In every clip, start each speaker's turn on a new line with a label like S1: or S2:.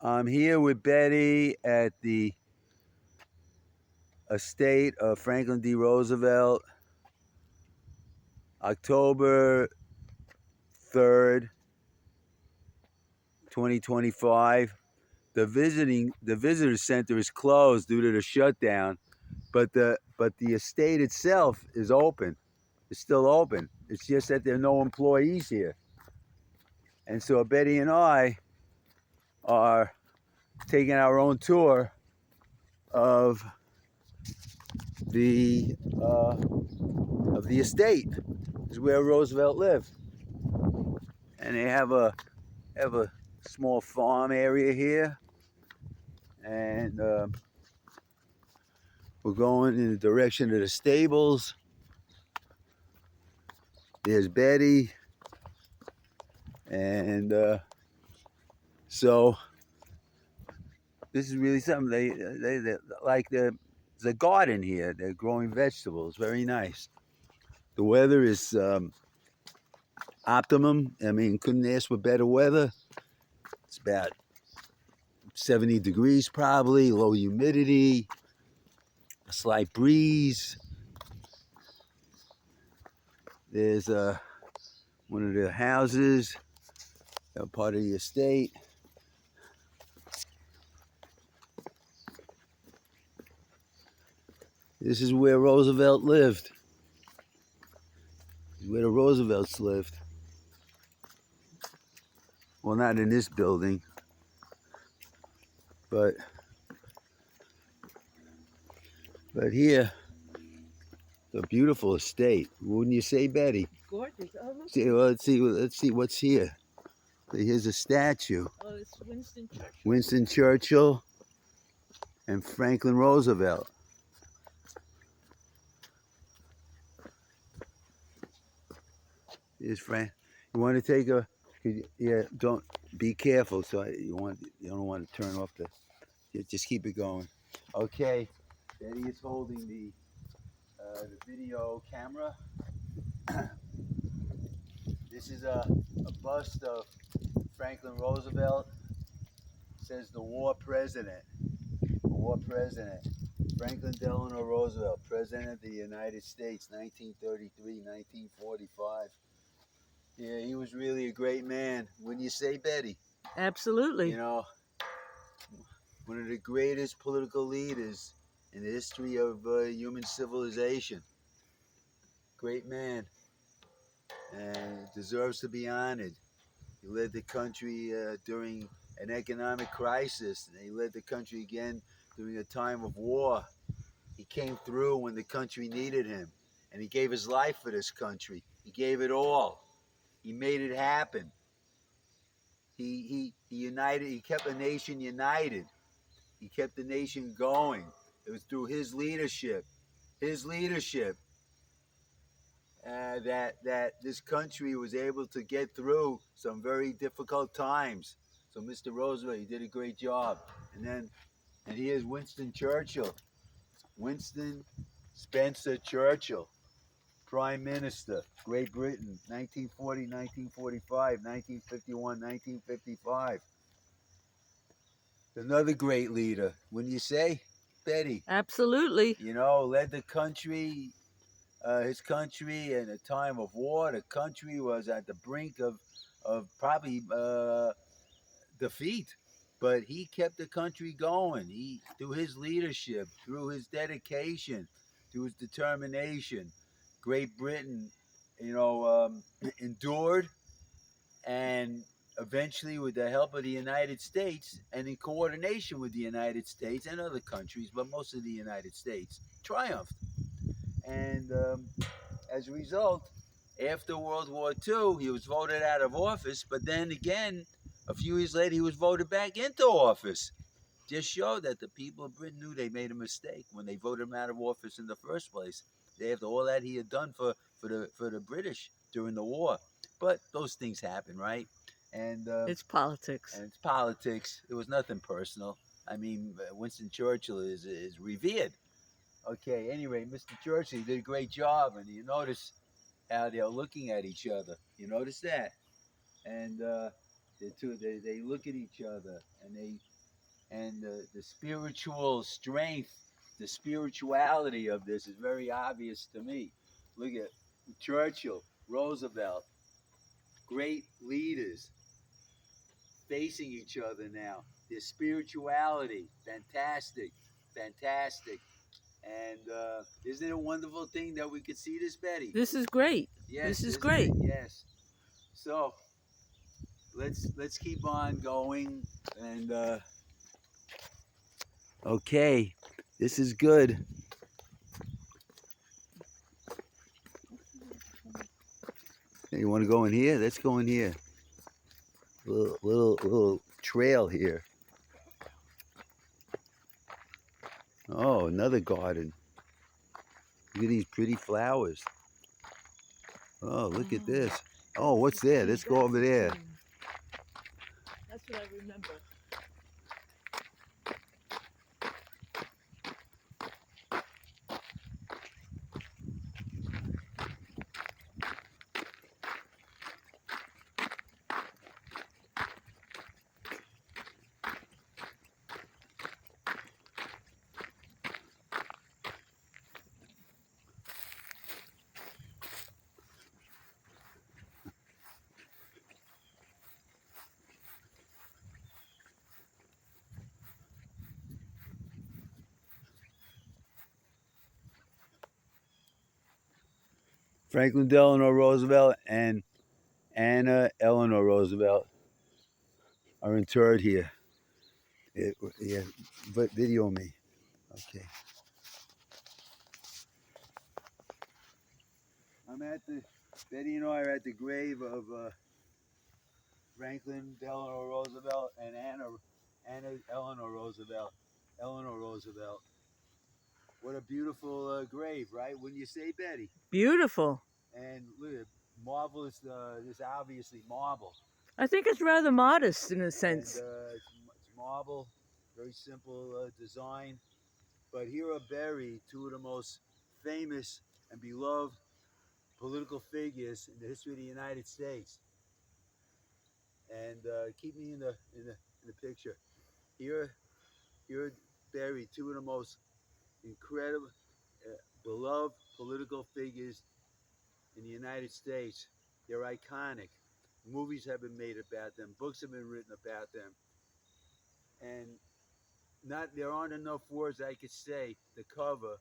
S1: I'm here with Betty at the estate of Franklin D. Roosevelt, October 3rd, 2025. The visitor center is closed due to the shutdown, but the estate itself is open. It's still open. It's just that there are no employees here. And so Betty and I are taking our own tour of the uh, of the estate. This is where Roosevelt lived, and they have a small farm area here, and we're going in the direction of the stables. There's Betty, and so this is really something. They like there's a garden here. They're growing vegetables. Very nice. The weather is optimum. I mean, couldn't ask for better weather. It's about 70 degrees probably, low humidity, a slight breeze. There's one of the houses, part of the estate. This is where Roosevelt lived. This is where the Roosevelts lived. Well, not in this building, but here, a beautiful estate. Wouldn't you say, Betty?
S2: Gorgeous. Oh, look.
S1: See, well, let's see what's here. Here's a statue.
S2: Oh, it's Winston Churchill.
S1: Winston Churchill and Franklin Roosevelt. Here's Frank. You want to take a? Yeah, don't be careful. So you don't want to turn off the. Just keep it going. Okay, Betty is holding the video camera. This is a bust of Franklin Roosevelt. It says the war president. War president. Franklin Delano Roosevelt, President of the United States, 1933-1945. Yeah, he was really a great man. Wouldn't you say, Betty?
S2: Absolutely.
S1: You know, one of the greatest political leaders in the history of human civilization. Great man, and deserves to be honored. He led the country during an economic crisis, and he led the country again during a time of war. He came through when the country needed him, and he gave his life for this country. He gave it all. He made it happen. He united. He kept a nation united. He kept the nation going. It was through his leadership, that this country was able to get through some very difficult times. So, Mr. Roosevelt, you did a great job. And here's Winston Churchill, Winston Spencer Churchill, Prime Minister, Great Britain, 1940, 1945, 1951, 1955. Another great leader, wouldn't you say, Betty?
S2: Absolutely.
S1: You know, led the country, his country in a time of war. The country was at the brink of probably defeat, but he kept the country going. Through his leadership, through his dedication, through his determination, Great Britain, endured, and eventually, with the help of the United States and in coordination with the United States and other countries, but mostly the United States, triumphed. And as a result, after World War II, he was voted out of office, but then again, a few years later, he was voted back into office. Just showed that the people of Britain knew they made a mistake when they voted him out of office in the first place. After all that he had done for the British during the war. But those things happen, right? And
S2: It's politics.
S1: it's politics. It was nothing personal. I mean, Winston Churchill is revered. Okay, anyway, Mr. Churchill did a great job, and you notice how they're looking at each other. You notice that? And They look at each other, and the spiritual strength, the spirituality of this is very obvious to me. Look at Churchill, Roosevelt, great leaders facing each other now. Their spirituality, fantastic, fantastic. And isn't it a wonderful thing that we could see this, Betty?
S2: This is great.
S1: Yes,
S2: This is
S1: isn't
S2: great.
S1: it? Yes. So let's keep on going. And okay, this is good. Hey, you want to go in here? Let's go in here. Little trail here. Oh, another garden. Look at these pretty flowers. Oh, look at this. Oh, what's there? Let's go over there.
S2: That's what I remember.
S1: Franklin Delano Roosevelt and Anna Eleanor Roosevelt are interred here. Yeah, but video me. Okay. Betty and I are at the grave of Franklin Delano Roosevelt and Anna Eleanor Roosevelt. Eleanor Roosevelt. What a beautiful grave, right? Wouldn't you say, Betty?
S2: Beautiful.
S1: And look at marvelous. This obviously marble.
S2: I think it's rather modest in a sense.
S1: And it's marble, very simple design. But here are buried two of the most famous and beloved political figures in the history of the United States. And keep me in the picture. Here are buried two of the most incredible, beloved political figures in the United States. They're iconic. Movies have been made about them. Books have been written about them. And there aren't enough words I could say to cover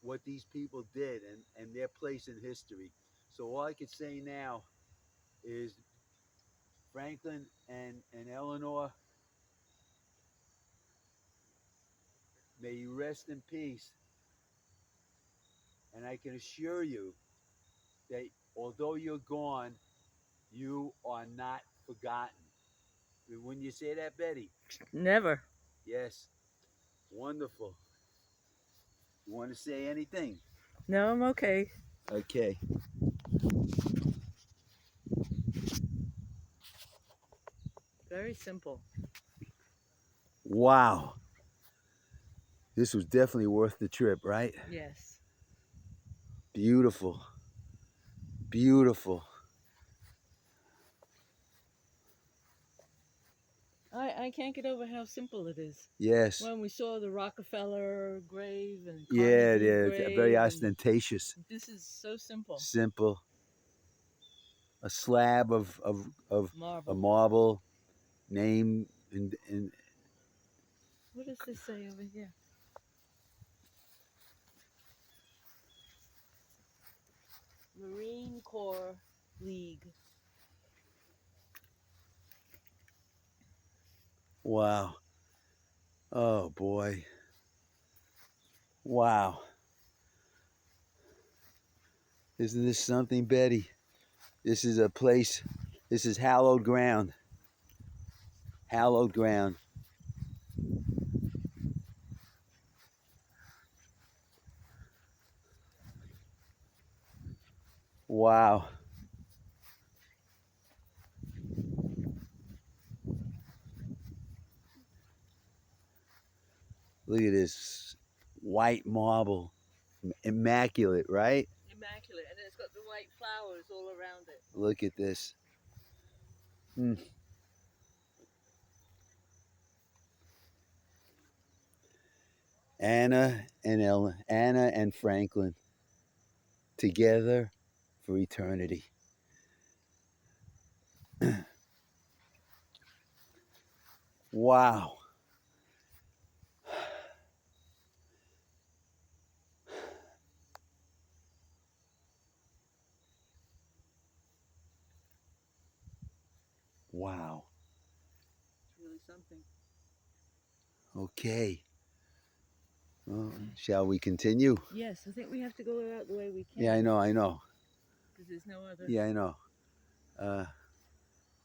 S1: what these people did and their place in history. So all I could say now is Franklin and Eleanor, may you rest in peace. And I can assure you that although you're gone, you are not forgotten. Wouldn't you say that, Betty?
S2: Never.
S1: Yes. Wonderful. You want to say anything?
S2: No, I'm okay.
S1: Okay.
S2: Very simple.
S1: Wow. This was definitely worth the trip, right?
S2: Yes.
S1: Beautiful. Beautiful.
S2: I can't get over how simple it is.
S1: Yes.
S2: When we saw the Rockefeller grave and
S1: Yeah,
S2: Carnegie
S1: they're
S2: grave,
S1: very ostentatious.
S2: this is so simple.
S1: Simple. A slab of
S2: Marble.
S1: a marble, name and
S2: What does this say over here? Marine Corps League.
S1: wow. Oh boy. Wow. Isn't this something, Betty? This is a place, this is hallowed ground. Hallowed ground. Wow. Look at this white marble. Immaculate, right?
S2: Immaculate, and it's got the white flowers all around it.
S1: Look at this. Hmm. Anna and Franklin together for eternity. Wow. Wow.
S2: It's really something.
S1: Okay. Well, shall we continue?
S2: Yes, I think we have to go out the way we came.
S1: Yeah, I know.
S2: Because there's no other.
S1: Yeah, I know.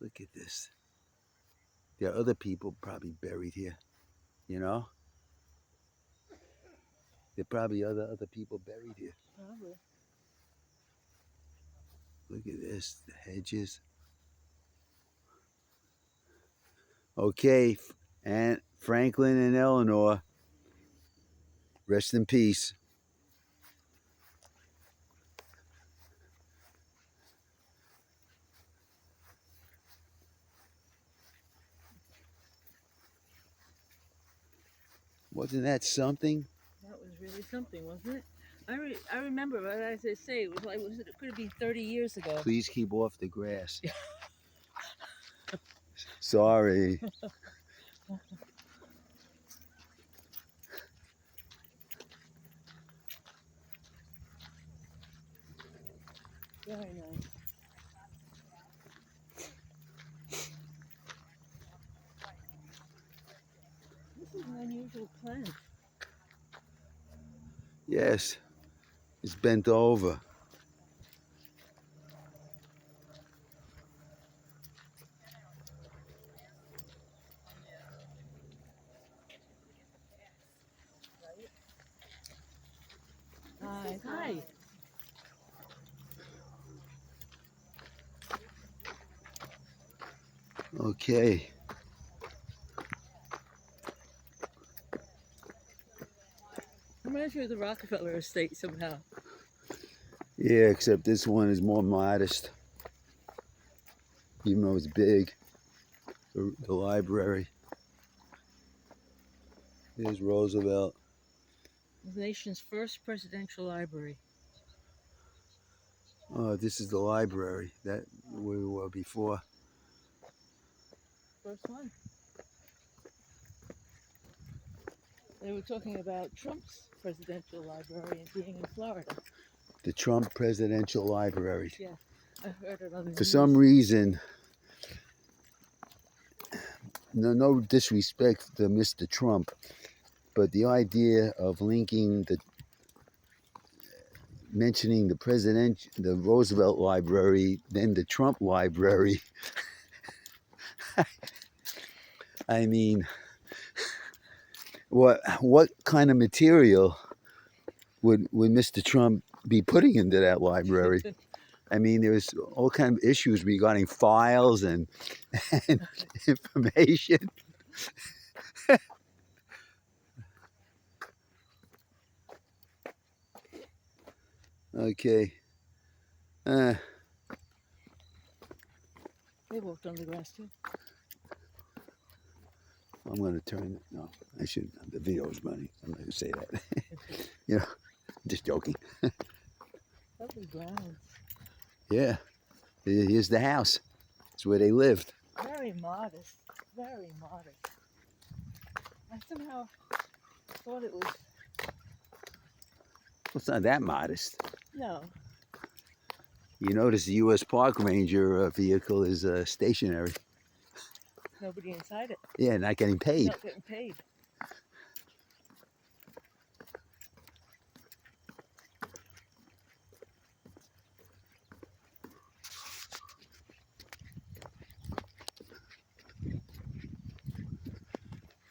S1: Look at this. There are other people probably buried here, you know? There are probably other people buried here.
S2: Probably.
S1: Look at this, the hedges. Okay, and Franklin and Eleanor, rest in peace. Wasn't that something?
S2: That was really something, wasn't it? I remember, but as I say, it was like it could have been 30 years ago.
S1: Please keep off the grass. Sorry.
S2: Very nice. This is an unusual plant.
S1: Yes, it's bent over.
S2: Hi. Hi.
S1: Okay.
S2: Reminds me of the Rockefeller estate somehow.
S1: Yeah, except this one is more modest. Even though it's big. The library. Here's Roosevelt.
S2: The nation's first presidential library.
S1: Oh, this is the library that we were before.
S2: First one. They were talking about Trump's presidential library and being in Florida.
S1: The Trump Presidential Library.
S2: Yeah, I heard it on the
S1: For
S2: news.
S1: some reason, no disrespect to Mr. Trump, but the idea of mentioning the Roosevelt Library, then the Trump Library. I mean, what kind of material would Mr. Trump be putting into that library? I mean, there's all kinds of issues regarding files and information. Okay.
S2: They walked on the grass too.
S1: I'm going to turn it. No, I should. The video is running. I'm not going to say that. You know, just joking.
S2: Lovely grounds.
S1: Yeah. Here's the house. It's where they lived.
S2: Very modest. Very modest. I somehow thought it was.
S1: Well, it's not that modest.
S2: No.
S1: You notice the U.S. Park Ranger vehicle is stationary.
S2: Nobody inside it.
S1: Yeah, not getting paid.
S2: Not getting paid.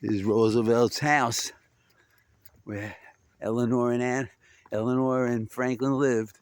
S1: This is Roosevelt's house, where Eleanor and Franklin lived.